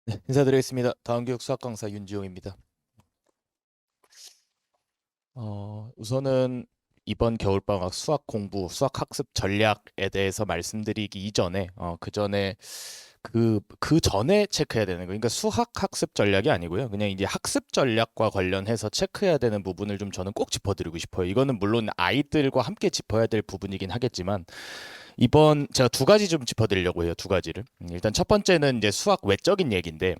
네, 인사드리겠습니다. 다음교육 수학 강사 윤지용입니다. 우선은 이번 겨울방학 수학 공부, 수학 학습 전략에 대해서 말씀드리기 이전에, 그 전에 그 전에 체크해야 되는 거, 그러니까 수학 학습 전략이 아니고요. 그냥 이제 학습 전략과 관련해서 체크해야 되는 부분을 좀 저는 꼭 짚어드리고 싶어요. 이거는 물론 아이들과 함께 짚어야 될 부분이긴 하겠지만, 이번 제가 두 가지 좀 짚어드리려고 해요. 두 가지를. 일단 첫 번째는 이제 수학 외적인 얘기인데,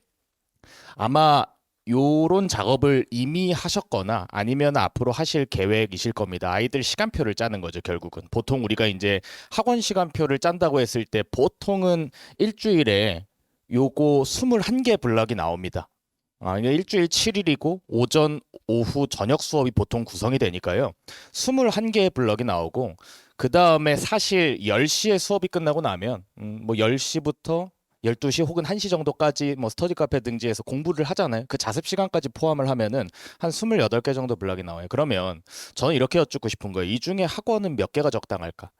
아마 요런 작업을 이미 하셨거나 아니면 앞으로 하실 계획이실 겁니다. 아이들 시간표를 짜는 거죠, 결국은. 보통 우리가 이제 학원 시간표를 짠다고 했을 때 보통은 일주일에 요거 21개 블럭이 나옵니다. 그러니까 일주일 7일이고 오전, 오후, 저녁 수업이 보통 구성이 되니까요. 21개의 블럭이 나오고 그 다음에 사실 10시에 수업이 끝나고 나면 뭐 10시부터 12시 혹은 1시 정도까지 뭐 스터디 카페 등지에서 공부를 하잖아요. 그 자습 시간까지 포함을 하면은 한 28개 정도 블럭이 나와요. 그러면 저는 이렇게 여쭙고 싶은 거예요. 이 중에 학원은 몇 개가 적당할까?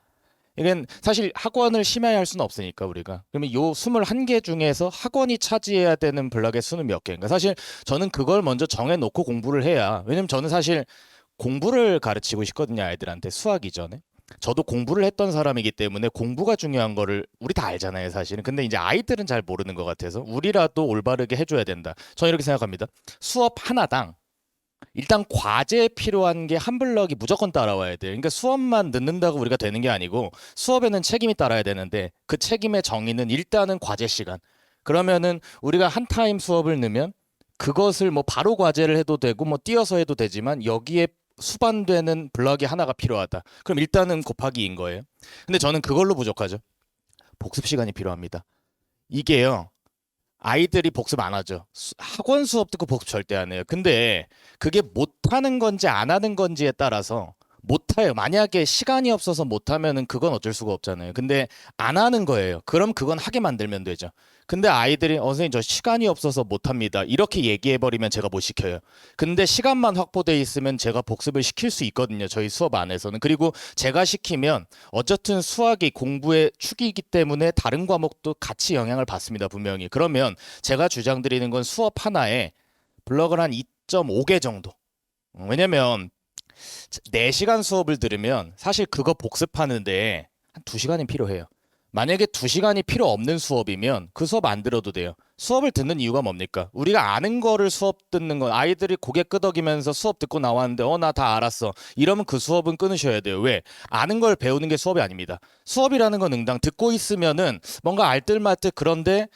이건 사실 학원을 심야에 할 수는 없으니까 우리가. 그러면 요 21개 중에서 학원이 차지해야 되는 블럭의 수는 몇 개인가? 사실 저는 그걸 먼저 정해놓고 공부를 해야. 왜냐면 저는 사실 공부를 가르치고 싶거든요, 아이들한테 수학 이전에. 저도 공부를 했던 사람이기 때문에 공부가 중요한 거를 우리 다 알잖아요, 사실은. 근데 이제 아이들은 잘 모르는 것 같아서 우리라도 올바르게 해줘야 된다. 저는 이렇게 생각합니다. 수업 하나당 일단 과제에 필요한 게 한 블럭이 무조건 따라와야 돼요. 그러니까 수업만 듣는다고 우리가 되는 게 아니고 수업에는 책임이 따라야 되는데 그 책임의 정의는 일단은 과제 시간. 그러면은 우리가 한 타임 수업을 넣으면 그것을 뭐 바로 과제를 해도 되고 뭐 띄어서 해도 되지만 여기에 수반되는 블럭이 하나가 필요하다. 그럼 일단은 곱하기 인 거예요. 근데 저는 그걸로 부족하죠. 복습 시간이 필요합니다. 이게요. 아이들이 복습 안 하죠. 학원 수업 듣고 복습 절대 안 해요. 근데 그게 못하는 건지 안 하는 건지에 따라서 못해요. 만약에 시간이 없어서 못하면은 그건 어쩔 수가 없잖아요. 근데 안 하는 거예요. 그럼 그건 하게 만들면 되죠. 근데 아이들이 선생님 저 시간이 없어서 못합니다. 이렇게 얘기해버리면 제가 못 시켜요. 근데 시간만 확보돼 있으면 제가 복습을 시킬 수 있거든요. 저희 수업 안에서는. 그리고 제가 시키면 어쨌든 수학이 공부의 축이기 때문에 다른 과목도 같이 영향을 받습니다. 분명히. 그러면 제가 주장드리는 건 수업 하나에 블럭을 한 2.5개 정도. 왜냐면 4시간 수업을 들으면 사실 그거 복습하는데 한 2시간이 필요해요. 만약에 2시간이 필요 없는 수업이면 그 수업 안 들어도 돼요. 수업을 듣는 이유가 뭡니까? 우리가 아는 거를 수업 듣는 건 아이들이 고개 끄덕이면서 수업 듣고 나왔는데 나 다 알았어. 이러면 그 수업은 끊으셔야 돼요. 왜? 아는 걸 배우는 게 수업이 아닙니다. 수업이라는 건 응당 듣고 있으면은 뭔가 알뜰말뜻 그런데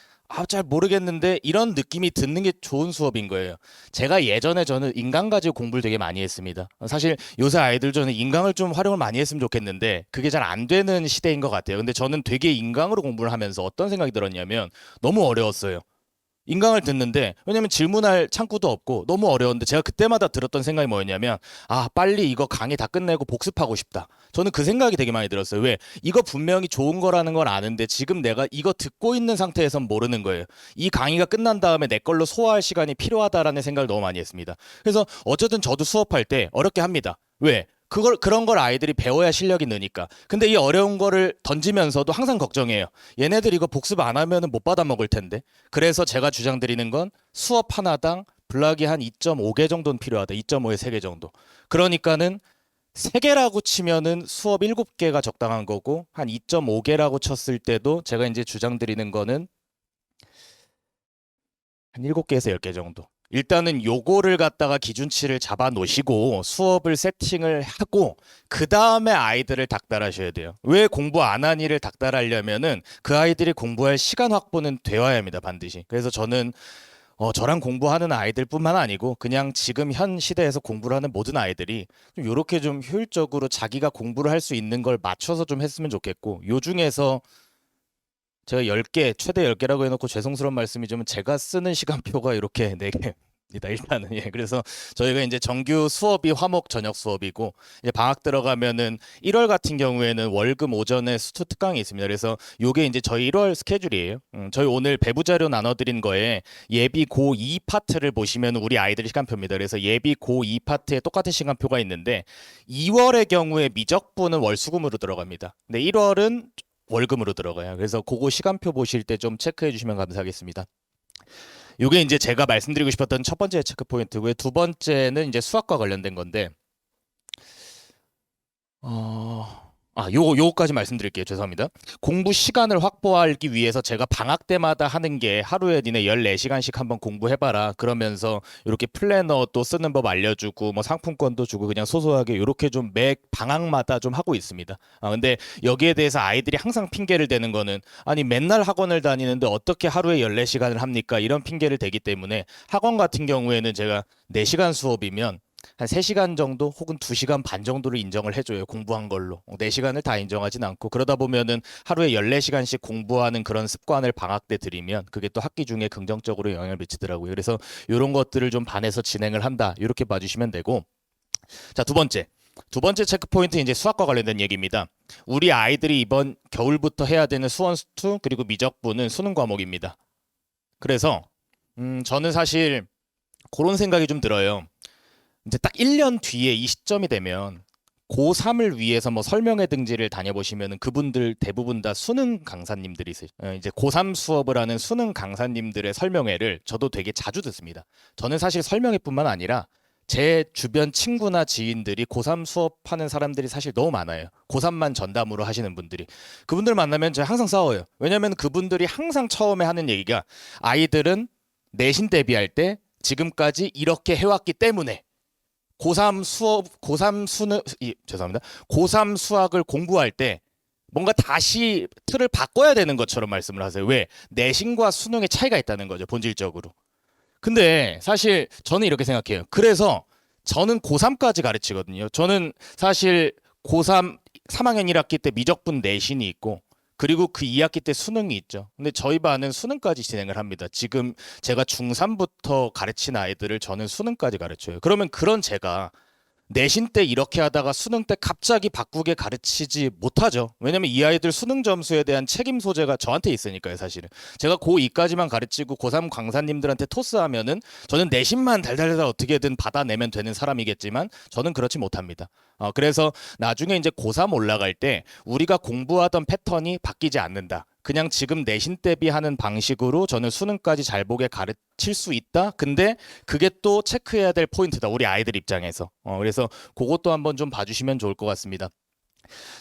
잘 모르겠는데 이런 느낌이 드는 게 좋은 수업인 거예요. 제가 예전에 저는 인강 가지고 공부를 되게 많이 했습니다. 사실 요새 아이들 저는 인강을 좀 활용을 많이 했으면 좋겠는데 그게 잘 안 되는 시대인 것 같아요. 근데 저는 되게 인강으로 공부를 하면서 어떤 생각이 들었냐면 너무 어려웠어요. 인강을 듣는데 왜냐면 질문할 창구도 없고 너무 어려운데 제가 그때마다 들었던 생각이 뭐였냐면 빨리 이거 강의 다 끝내고 복습하고 싶다. 저는 그 생각이 되게 많이 들었어요. 왜? 이거 분명히 좋은 거라는 걸 아는데 지금 내가 이거 듣고 있는 상태에선 모르는 거예요. 이 강의가 끝난 다음에 내 걸로 소화할 시간이 필요하다라는 생각을 너무 많이 했습니다. 그래서 어쨌든 저도 수업할 때 어렵게 합니다. 왜? 그런 걸 아이들이 배워야 실력이 느니까. 근데 이 어려운 거를 던지면서도 항상 걱정해요. 얘네들 이거 복습 안 하면은 못 받아 먹을 텐데. 그래서 제가 주장드리는 건 수업 하나당 블락이 한 2.5개 정도는 필요하다. 2.5에 3개 정도. 그러니까는 3개라고 치면은 수업 7개가 적당한 거고 한 2.5개라고 쳤을 때도 제가 이제 주장드리는 거는 한 7개에서 10개 정도. 일단은 요거를 갖다가 기준치를 잡아 놓으시고 수업을 세팅을 하고 그 다음에 아이들을 닥달하셔야 돼요. 왜 공부 안 한 일을 닥달하려면은 그 아이들이 공부할 시간 확보는 되어야 합니다, 반드시. 그래서 저는 저랑 공부하는 아이들뿐만 아니고 그냥 지금 현 시대에서 공부를 하는 모든 아이들이 좀 요렇게 좀 효율적으로 자기가 공부를 할 수 있는 걸 맞춰서 좀 했으면 좋겠고 요 중에서 제가 10개, 최대 10개라고 해놓고 죄송스러운 말씀이지만 제가 쓰는 시간표가 이렇게 4개입니다. 일단은 예. 그래서 저희가 이제 정규 수업이 화목 저녁 수업이고 이제 방학 들어가면은 1월 같은 경우에는 월금 오전에 수투 특강이 있습니다. 그래서 요게 이제 저희 1월 스케줄이에요. 저희 오늘 배부 자료 나눠드린 거에 예비 고2 파트를 보시면 우리 아이들 시간표입니다. 그래서 예비 고2 파트에 똑같은 시간표가 있는데 2월의 경우에 미적분은 월수금으로 들어갑니다. 근데 1월은 월금으로 들어가요. 그래서 그거 시간표 보실 때 좀 체크해 주시면 감사하겠습니다. 요게 이제 제가 말씀드리고 싶었던 첫 번째 체크 포인트고요. 두 번째는 이제 수학과 관련된 건데, 요거까지 말씀드릴게요. 죄송합니다. 공부 시간을 확보하기 위해서 제가 방학 때마다 하는 게 하루에 니네 14시간씩 한번 공부해봐라. 그러면서 이렇게 플래너 또 쓰는 법 알려주고, 뭐 상품권도 주고, 그냥 소소하게 이렇게 좀 매 방학마다 좀 하고 있습니다. 근데 여기에 대해서 아이들이 항상 핑계를 대는 거는, 아니, 맨날 학원을 다니는데 어떻게 하루에 14시간을 합니까? 이런 핑계를 대기 때문에 학원 같은 경우에는 제가 4시간 수업이면 한 3시간 정도 혹은 2시간 반 정도를 인정을 해줘요. 공부한 걸로. 4시간을 다 인정하진 않고 그러다 보면은 하루에 14시간씩 공부하는 그런 습관을 방학 때 들이면 그게 또 학기 중에 긍정적으로 영향을 미치더라고요. 그래서 이런 것들을 좀 반에서 진행을 한다. 이렇게 봐주시면 되고. 자, 두 번째. 두 번째 체크 포인트 이제 수학과 관련된 얘기입니다. 우리 아이들이 이번 겨울부터 해야 되는 수원 수투 그리고 미적분은 수능 과목입니다. 그래서 저는 사실 그런 생각이 좀 들어요. 이제 딱 1년 뒤에 이 시점이 되면 고3을 위해서 뭐 설명회 등지를 다녀보시면은 그분들 대부분 다 수능 강사님들이 이제 고3 수업을 하는 수능 강사님들의 설명회를 저도 되게 자주 듣습니다. 저는 사실 설명회뿐만 아니라 제 주변 친구나 지인들이 고3 수업하는 사람들이 사실 너무 많아요. 고3만 전담으로 하시는 분들이. 그분들 만나면 제가 항상 싸워요. 왜냐면 그분들이 항상 처음에 하는 얘기가 아이들은 내신 대비할 때 지금까지 이렇게 해왔기 때문에 고3 수업, 고3 수능, 죄송합니다. 고3 수학을 공부할 때 뭔가 다시 틀을 바꿔야 되는 것처럼 말씀을 하세요. 왜? 내신과 수능의 차이가 있다는 거죠, 본질적으로. 근데 사실 저는 이렇게 생각해요. 그래서 저는 고3까지 가르치거든요. 저는 사실 고3 3학년 1학기 때 미적분 내신이 있고 그리고 그 2학기 때 수능이 있죠. 근데 저희 반은 수능까지 진행을 합니다. 지금 제가 중3부터 가르친 아이들을 저는 수능까지 가르쳐요. 그러면 그런 제가 내신 때 이렇게 하다가 수능 때 갑자기 바꾸게 가르치지 못하죠. 왜냐면 이 아이들 수능 점수에 대한 책임 소재가 저한테 있으니까요, 사실은. 제가 고2까지만 가르치고 고3 강사님들한테 토스하면은 저는 내신만 달달달 어떻게든 받아내면 되는 사람이겠지만 저는 그렇지 못합니다. 그래서 나중에 이제 고3 올라갈 때 우리가 공부하던 패턴이 바뀌지 않는다. 그냥 지금 내신 대비하는 방식으로 저는 수능까지 잘 보게 가르칠 수 있다. 근데 그게 또 체크해야 될 포인트다. 우리 아이들 입장에서. 그래서 그것도 한번 좀 봐주시면 좋을 것 같습니다.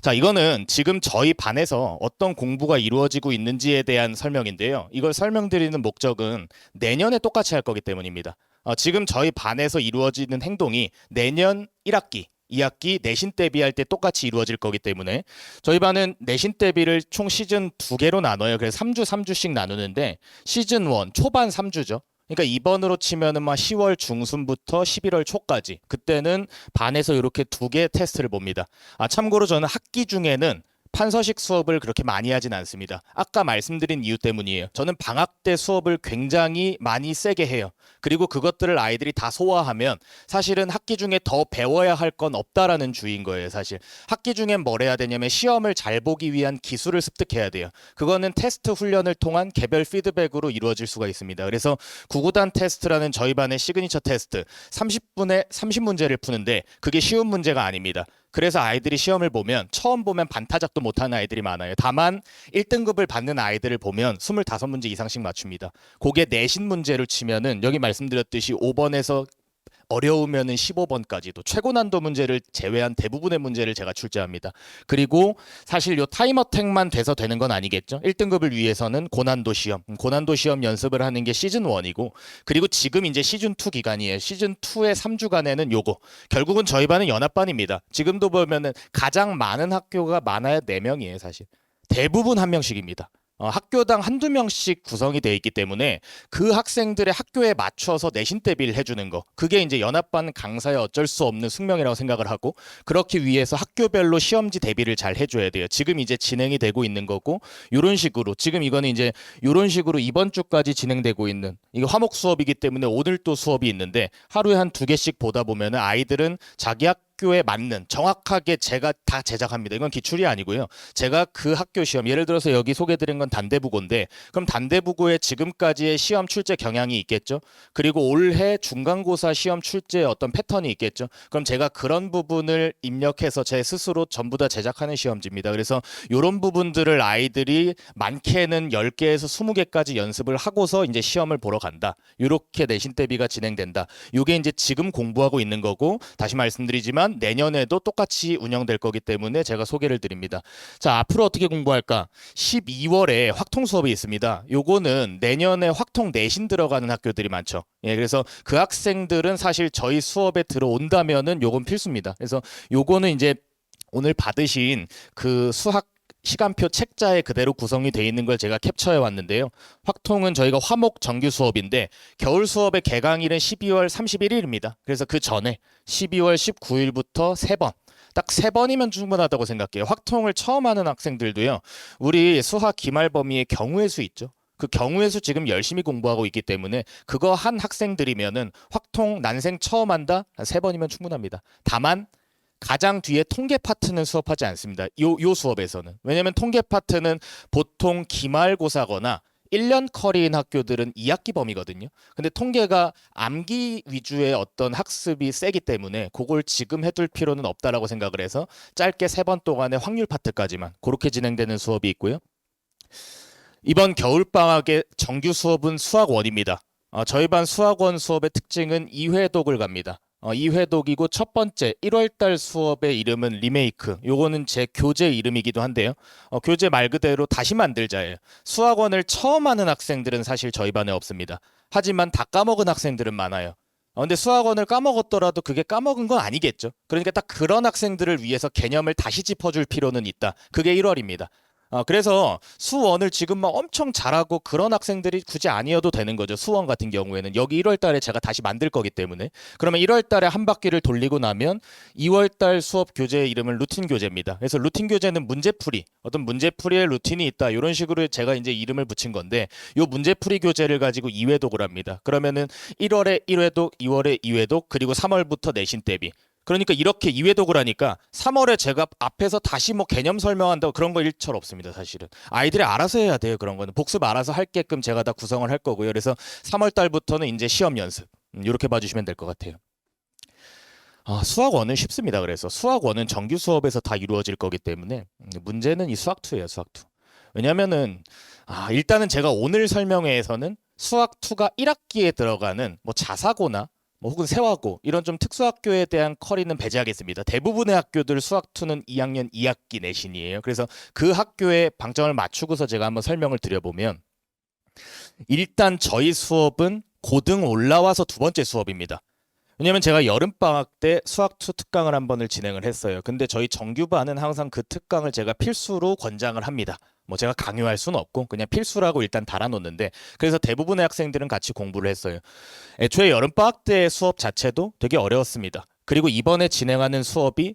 자, 이거는 지금 저희 반에서 어떤 공부가 이루어지고 있는지에 대한 설명인데요. 이걸 설명드리는 목적은 내년에 똑같이 할 거기 때문입니다. 지금 저희 반에서 이루어지는 행동이 내년 1학기 2학기 내신 대비할 때 똑같이 이루어질 거기 때문에 저희 반은 내신 대비를 총 시즌 2개로 나눠요. 그래서 3주 3주씩 나누는데 시즌 1 초반 3주죠. 그러니까 이번으로 치면은 막 10월 중순부터 11월 초까지 그때는 반에서 이렇게 2개 테스트를 봅니다. 참고로 저는 학기 중에는 판서식 수업을 그렇게 많이 하진 않습니다. 아까 말씀드린 이유 때문이에요. 저는 방학 때 수업을 굉장히 많이 세게 해요. 그리고 그것들을 아이들이 다 소화하면 사실은 학기 중에 더 배워야 할 건 없다라는 주의인 거예요, 사실. 학기 중엔 뭘 해야 되냐면 시험을 잘 보기 위한 기술을 습득해야 돼요. 그거는 테스트 훈련을 통한 개별 피드백으로 이루어질 수가 있습니다. 그래서 구구단 테스트라는 저희 반의 시그니처 테스트 30분에 30문제를 푸는데 그게 쉬운 문제가 아닙니다. 그래서 아이들이 시험을 보면 처음 보면 반타작도 못하는 아이들이 많아요. 다만 1등급을 받는 아이들을 보면 25문제 이상씩 맞춥니다. 그게 내신 문제를 치면은 여기 말씀드렸듯이 5번에서 어려우면은 15번까지도 최고 난도 문제를 제외한 대부분의 문제를 제가 출제합니다. 그리고 사실 요 타임어택만 돼서 되는 건 아니겠죠. 1등급을 위해서는 고난도 시험 연습을 하는 게 시즌 1이고 그리고 지금 이제 시즌 2 기간이에요. 시즌 2의 3주간에는 요거 결국은 저희 반은 연합반입니다. 지금도 보면은 가장 많은 학교가 많아야 4명이에요, 사실. 대부분 한 명씩입니다. 학교당 한두 명씩 구성이 돼 있기 때문에 그 학생들의 학교에 맞춰서 내신 대비를 해주는 거 그게 이제 연합반 강사의 어쩔 수 없는 숙명이라고 생각을 하고 그렇기 위해서 학교별로 시험지 대비를 잘 해줘야 돼요. 지금 이제 진행이 되고 있는 거고 이런 식으로 지금 이거는 이제 이런 식으로 이번 주까지 진행되고 있는 이게 화목 수업이기 때문에 오늘 또 수업이 있는데 하루에 한 2개씩 보다 보면은 아이들은 자기 학교 학교에 맞는 정확하게 제가 다 제작합니다. 이건 기출이 아니고요. 제가 그 학교 시험, 예를 들어서 여기 소개드린 건 단대부고인데 그럼 단대부고의 지금까지의 시험 출제 경향이 있겠죠. 그리고 올해 중간고사 시험 출제 어떤 패턴이 있겠죠. 그럼 제가 그런 부분을 입력해서 제 스스로 전부 다 제작하는 시험지입니다. 그래서 이런 부분들을 아이들이 많게는 10개에서 20개까지 연습을 하고서 이제 시험을 보러 간다. 이렇게 내신 대비가 진행된다. 이게 이제 지금 공부하고 있는 거고, 다시 말씀드리지만 내년에도 똑같이 운영될 거기 때문에 제가 소개를 드립니다. 자, 앞으로 어떻게 공부할까? 12월에 확통 수업이 있습니다. 요거는 내년에 확통 내신 들어가는 학교들이 많죠. 예, 그래서 그 학생들은 사실 저희 수업에 들어온다면은 요건 필수입니다. 그래서 요거는 이제 오늘 받으신 그 수학 시간표 책자에 그대로 구성이 되어 있는 걸 제가 캡처해 왔는데요. 확통은 저희가 화목 정규 수업인데 겨울 수업의 개강일은 12월 31일입니다. 그래서 그 전에 12월 19일부터 3번. 딱 3번이면 충분하다고 생각해요. 확통을 처음 하는 학생들도요. 우리 수학 기말 범위의 경우의 수 있죠. 그 경우의 수 지금 열심히 공부하고 있기 때문에 그거 한 학생들이면은 확통 난생 처음 한다? 3번이면 충분합니다. 다만 가장 뒤에 통계 파트는 수업하지 않습니다. 요 수업에서는. 왜냐면 통계 파트는 보통 기말고사거나 1년 커리인 학교들은 2학기 범위거든요. 근데 통계가 암기 위주의 어떤 학습이 세기 때문에 그걸 지금 해둘 필요는 없다라고 생각을 해서 짧게 3번 동안의 확률 파트까지만 그렇게 진행되는 수업이 있고요. 이번 겨울방학의 정규 수업은 수학원입니다. 저희 반 수학원 수업의 특징은 2회독을 갑니다. 2회독이고 첫 번째 1월달 수업의 이름은 리메이크. 요거는 제 교재 이름이기도 한데요. 교재 말 그대로 다시 만들자예요. 수학원을 처음 하는 학생들은 사실 저희 반에 없습니다. 하지만 다 까먹은 학생들은 많아요. 근데 수학원을 까먹었더라도 그게 까먹은 건 아니겠죠. 그러니까 딱 그런 학생들을 위해서 개념을 다시 짚어줄 필요는 있다. 그게 1월입니다. 그래서 수원을 지금 막 엄청 잘하고 그런 학생들이 굳이 아니어도 되는 거죠. 수원 같은 경우에는 여기 1월 달에 제가 다시 만들 거기 때문에. 그러면 1월 달에 한 바퀴를 돌리고 나면 2월 달 수업 교재의 이름은 루틴 교재입니다. 그래서 루틴 교재는 문제풀이, 어떤 문제풀이의 루틴이 있다. 이런 식으로 제가 이제 이름을 붙인 건데 요 문제풀이 교재를 가지고 2회독을 합니다. 그러면은 1월에 1회독, 2월에 2회독, 그리고 3월부터 내신 대비. 그러니까 이렇게 2회독을 하니까 3월에 제가 앞에서 다시 뭐 개념 설명한다고 그런 거 일철 없습니다. 사실은 아이들이 알아서 해야 돼요. 그런 거는 복습 알아서 할게끔 제가 다 구성을 할 거고요. 그래서 3월 달부터는 이제 시험 연습 이렇게 봐주시면 될 것 같아요. 수학원은 쉽습니다. 그래서 수학원은 정규 수업에서 다 이루어질 거기 때문에 문제는 이 수학2예요. 수학2. 왜냐면은 일단은 제가 오늘 설명회에서는 수학2가 1학기에 들어가는 뭐 자사고나 혹은 세화고 이런 좀 특수학교에 대한 커리는 배제하겠습니다. 대부분의 학교들 수학2는 2학년 2학기 내신이에요. 그래서 그 학교에 방점을 맞추고서 제가 한번 설명을 드려보면 일단 저희 수업은 고등 올라와서 두 번째 수업입니다. 왜냐면 제가 여름방학 때 수학2 특강을 한 번을 진행을 했어요. 근데 저희 정규반은 항상 그 특강을 제가 필수로 권장을 합니다. 뭐 제가 강요할 수는 없고 그냥 필수라고 일단 달아놓는데 그래서 대부분의 학생들은 같이 공부를 했어요. 애초에 여름방학 때 수업 자체도 되게 어려웠습니다. 그리고 이번에 진행하는 수업이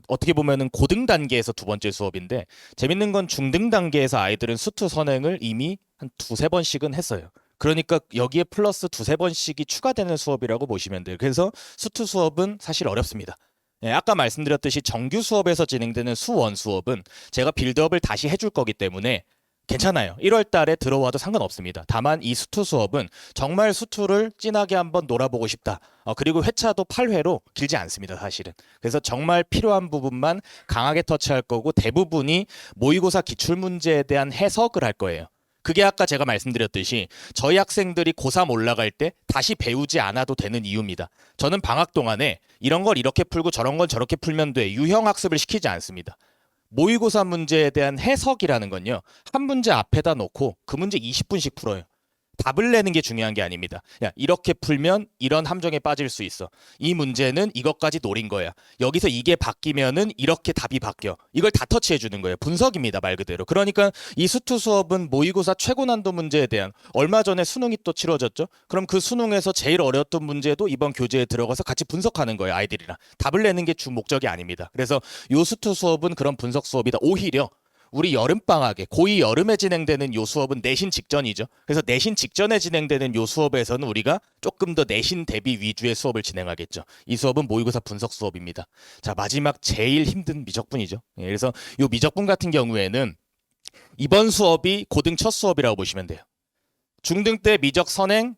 어떻게 보면은 고등 단계에서 두 번째 수업인데 재밌는 건 중등 단계에서 아이들은 수투 선행을 이미 한 두세 번씩은 했어요. 그러니까 여기에 플러스 두세 번씩이 추가되는 수업이라고 보시면 돼요. 그래서 수투 수업은 사실 어렵습니다. 아까 말씀드렸듯이 정규 수업에서 진행되는 수원 수업은 제가 빌드업을 다시 해줄 거기 때문에 괜찮아요. 1월 달에 들어와도 상관없습니다. 다만 이 수투 수업은 정말 수투를 진하게 한번 놀아보고 싶다. 그리고 회차도 8회로 길지 않습니다. 사실은. 그래서 정말 필요한 부분만 강하게 터치할 거고 대부분이 모의고사 기출문제에 대한 해석을 할 거예요. 그게 아까 제가 말씀드렸듯이 저희 학생들이 고3 올라갈 때 다시 배우지 않아도 되는 이유입니다. 저는 방학 동안에 이런 걸 이렇게 풀고 저런 걸 저렇게 풀면 돼. 유형 학습을 시키지 않습니다. 모의고사 문제에 대한 해석이라는 건요. 한 문제 앞에다 놓고 그 문제 20분씩 풀어요. 답을 내는 게 중요한 게 아닙니다. 야, 이렇게 풀면 이런 함정에 빠질 수 있어. 이 문제는 이것까지 노린 거야. 여기서 이게 바뀌면은 이렇게 답이 바뀌어. 이걸 다 터치해 주는 거예요. 분석입니다, 말 그대로. 그러니까 이 수투 수업은 모의고사 최고 난도 문제에 대한 얼마 전에 수능이 또 치러졌죠. 그럼 그 수능에서 제일 어려웠던 문제도 이번 교재에 들어가서 같이 분석하는 거예요, 아이들이랑. 답을 내는 게 주 목적이 아닙니다. 그래서 요 수투 수업은 그런 분석 수업이다. 오히려 우리 여름방학에 고2 여름에 진행되는 요 수업은 내신 직전이죠. 그래서 내신 직전에 진행되는 요 수업에서는 우리가 조금 더 내신 대비 위주의 수업을 진행하겠죠. 이 수업은 모의고사 분석 수업입니다. 자, 마지막 제일 힘든 미적분이죠. 예, 그래서 요 미적분 같은 경우에는 이번 수업이 고등 첫 수업이라고 보시면 돼요. 중등 때 미적 선행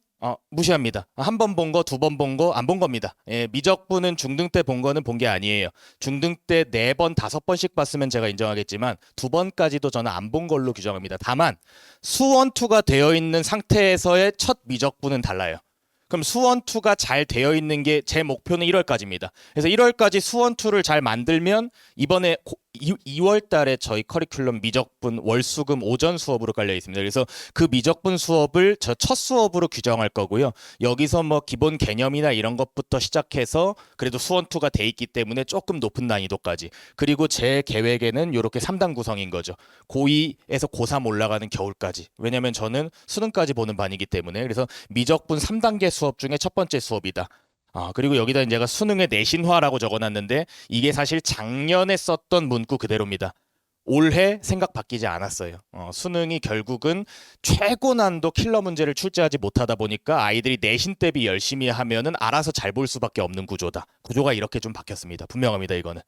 무시합니다. 한 번 본 거, 두 번 본 거, 안 본 겁니다. 예, 미적분은 중등 때 본 거는 본 게 아니에요. 중등 때 네 번, 다섯 번씩 봤으면 제가 인정하겠지만 두 번까지도 저는 안 본 걸로 규정합니다. 다만 수원2가 되어 있는 상태에서의 첫 미적분은 달라요. 그럼 수원2가 잘 되어 있는 게 제 목표는 1월까지입니다. 그래서 1월까지 수원2를 잘 만들면 이번에 2월 달에 저희 커리큘럼 미적분 월수금 오전 수업으로 깔려 있습니다. 그래서 그 미적분 수업을 저 첫 수업으로 규정할 거고요. 여기서 뭐 기본 개념이나 이런 것부터 시작해서 그래도 수원2가 돼 있기 때문에 조금 높은 난이도까지. 그리고 제 계획에는 이렇게 3단 구성인 거죠. 고2에서 고3 올라가는 겨울까지. 왜냐면 저는 수능까지 보는 반이기 때문에. 그래서 미적분 3단계 수업 중에 첫 번째 수업이다. 그리고 여기다 제가 수능의 내신화라고 적어놨는데 이게 사실 작년에 썼던 문구 그대로입니다. 올해 생각 바뀌지 않았어요. 수능이 결국은 최고 난도 킬러 문제를 출제하지 못하다 보니까 아이들이 내신 대비 열심히 하면은 알아서 잘 볼 수밖에 없는 구조다. 구조가 이렇게 좀 바뀌었습니다. 분명합니다, 이거는.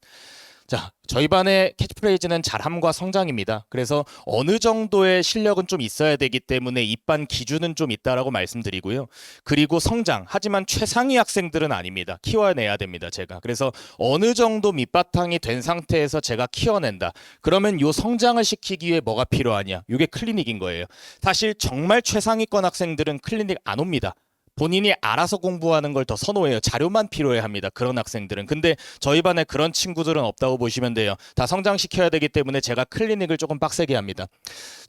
자, 저희 반의 캐치프레이즈는 잘함과 성장입니다. 그래서 어느 정도의 실력은 좀 있어야 되기 때문에 입반 기준은 좀 있다라고 말씀드리고요. 그리고 성장. 하지만 최상위 학생들은 아닙니다. 키워내야 됩니다, 제가. 그래서 어느 정도 밑바탕이 된 상태에서 제가 키워낸다. 그러면 요 성장을 시키기 위해 뭐가 필요하냐? 이게 클리닉인 거예요. 사실 정말 최상위권 학생들은 클리닉 안 옵니다. 본인이 알아서 공부하는 걸 더 선호해요. 자료만 필요해 합니다. 그런 학생들은. 근데 저희 반에 그런 친구들은 없다고 보시면 돼요. 다 성장시켜야 되기 때문에 제가 클리닉을 조금 빡세게 합니다.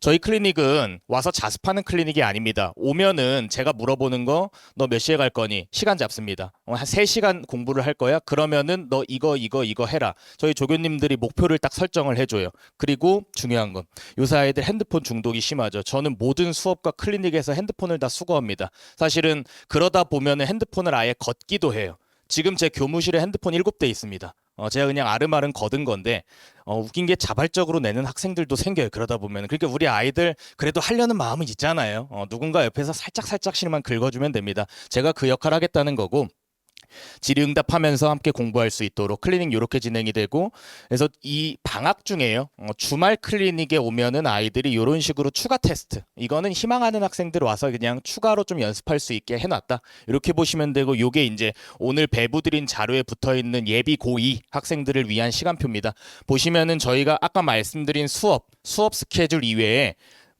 저희 클리닉은 와서 자습하는 클리닉이 아닙니다. 오면은 제가 물어보는 거 너 몇 시에 갈 거니? 시간 잡습니다. 한 3시간 공부를 할 거야? 그러면은 너 이거 해라. 저희 조교님들이 목표를 딱 설정을 해줘요. 그리고 중요한 건 요새 아이들 핸드폰 중독이 심하죠. 저는 모든 수업과 클리닉에서 핸드폰을 다 수거합니다. 사실은 그러다 보면 핸드폰을 아예 걷기도 해요. 지금 제 교무실에 핸드폰 7대 있습니다. 제가 그냥 아름아름 거둔 건데 웃긴 게 자발적으로 내는 학생들도 생겨요. 그러다 보면. 그러니까 우리 아이들 그래도 하려는 마음은 있잖아요. 누군가 옆에서 살짝씩만 긁어주면 됩니다. 제가 그 역할 하겠다는 거고 질의응답하면서 함께 공부할 수 있도록 클리닉 이렇게 진행이 되고 그래서 이 방학 중에요. 주말 클리닉에 오면은 아이들이 이런 식으로 추가 테스트 이거는 희망하는 학생들 와서 그냥 추가로 좀 연습할 수 있게 해놨다. 이렇게 보시면 되고 요게 이제 오늘 배부드린 자료에 붙어있는 예비 고2 학생들을 위한 시간표입니다. 보시면은 저희가 아까 말씀드린 수업 스케줄 이외에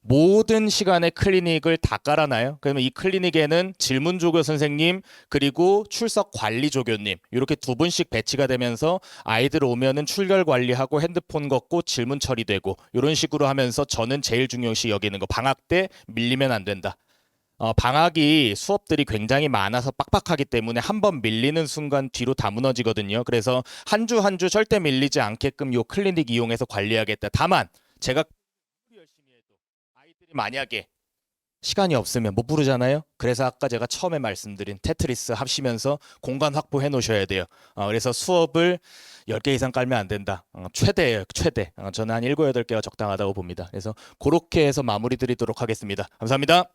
모든 시간에 클리닉을 다 깔아놔요. 그러면 이 클리닉에는 질문 조교 선생님 그리고 출석 관리 조교님 이렇게 두 분씩 배치가 되면서 아이들 오면은 출결 관리하고 핸드폰 걷고 질문 처리되고 이런 식으로 하면서 저는 제일 중요시 여기는 거 방학 때 밀리면 안 된다. 방학이 수업들이 굉장히 많아서 빡빡하기 때문에 한번 밀리는 순간 뒤로 다 무너지거든요. 그래서 한 주 한 주 절대 밀리지 않게끔 요 클리닉 이용해서 관리하겠다. 다만 제가 만약에 시간이 없으면 못 부르잖아요. 그래서 아까 제가 처음에 말씀드린 테트리스 합시면서 공간 확보해 놓으셔야 돼요. 그래서 수업을 10개 이상 깔면 안 된다. 최대예요. 최대. 저는 한 7, 8개가 적당하다고 봅니다. 그래서 그렇게 해서 마무리 드리도록 하겠습니다. 감사합니다.